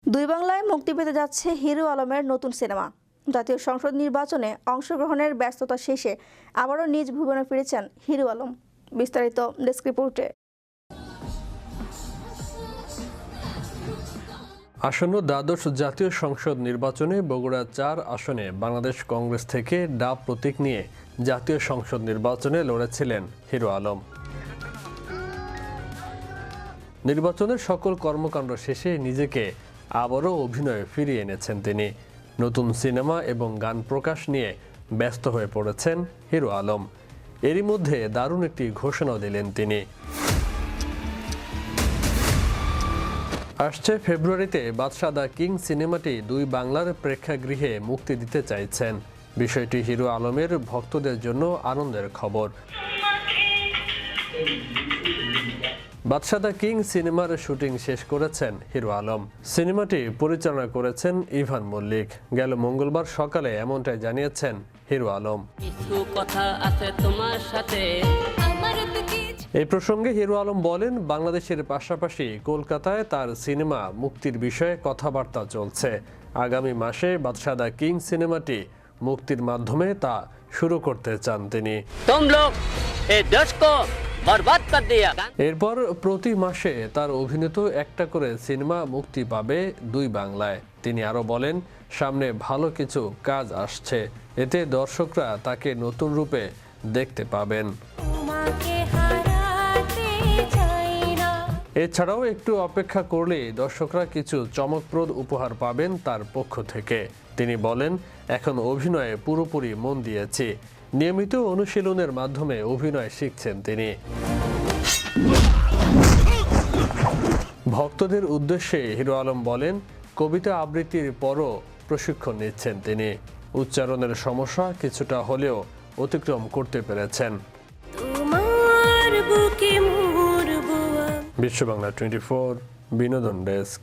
দুই বাংলায় মুক্তি পেতে যাচ্ছে হিরো আলমের নতুন সিনেমা। জাতীয় সংসদ নির্বাচনে অংশগ্রহণের ব্যস্ততা শেষে আবারও নিজ ভুবনে ফিরেছেন হিরো আলম। বিস্তারিত ডেস্ক রিপোর্টে। আসন্ন দ্বাদশ জাতীয় সংসদ নির্বাচনে বগুড়া ৪ আসনে বাংলাদেশ কংগ্রেস থেকে ডাব প্রতীক নিয়ে জাতীয় সংসদ নির্বাচনে লড়েছিলেন হিরো আলম। নির্বাচনের সকল কর্মকাণ্ড শেষে নিজেকে আবারও অভিনয়ে ফিরিয়ে এনেছেন তিনি। নতুন সিনেমা এবং গান প্রকাশ নিয়ে ব্যস্ত হয়ে পড়েছেন হিরো আলম। এরই মধ্যে দারুণ একটি ঘোষণা দিলেন তিনি। আসছে ফেব্রুয়ারিতে বাদশা দ্য কিং সিনেমাটি দুই বাংলার প্রেক্ষাগৃহে মুক্তি দিতে চাইছেন। বিষয়টি হিরো আলমের ভক্তদের জন্য আনন্দের খবর। বাদশা দ্য কিং সিনেমার শুটিং শেষ করেছেন হিরো আলম। সিনেমাটি পরিচালনা করেছেন ইভান মল্লিক। গেল মঙ্গলবার সকালে এমনটাই জানিয়েছেন হিরো আলম। এই প্রসঙ্গে হিরো আলম বলেন, বাংলাদেশের পাশাপাশি কলকাতায় তার সিনেমা মুক্তির বিষয়ে কথাবার্তা চলছে। আগামী মাসে বাদশা দ্য কিং সিনেমাটি মুক্তির মাধ্যমে তা শুরু করতে চান তিনি। এরপর প্রতি মাসে তার অভিনীত একটা করে সিনেমা মুক্তি পাবে দুই বাংলায়। তিনি আরো বলেন, সামনে ভালো কিছু কাজ আসছে, এতে দর্শকরা তাকে নতুন রূপে দেখতে পাবেন। এছাড়াও একটু অপেক্ষা করলেই দর্শকরা কিছু চমকপ্রদ উপহার পাবেন তার পক্ষ থেকে। তিনি বলেন, এখন অভিনয়ে পুরোপুরি মন দিয়েছি। নিয়মিত অনুশীলনের মাধ্যমে অভিনয় শিখছেন তিনি। ভক্তদের উদ্দেশ্যে হিরো আলম বলেন, কবিতা আবৃত্তির পরও প্রশিক্ষণ নিচ্ছেন তিনি। উচ্চারণের সমস্যা কিছুটা হলেও অতিক্রম করতে পেরেছেন। বিশ্ব বাংলা 24 বিনোদন ডেস্ক।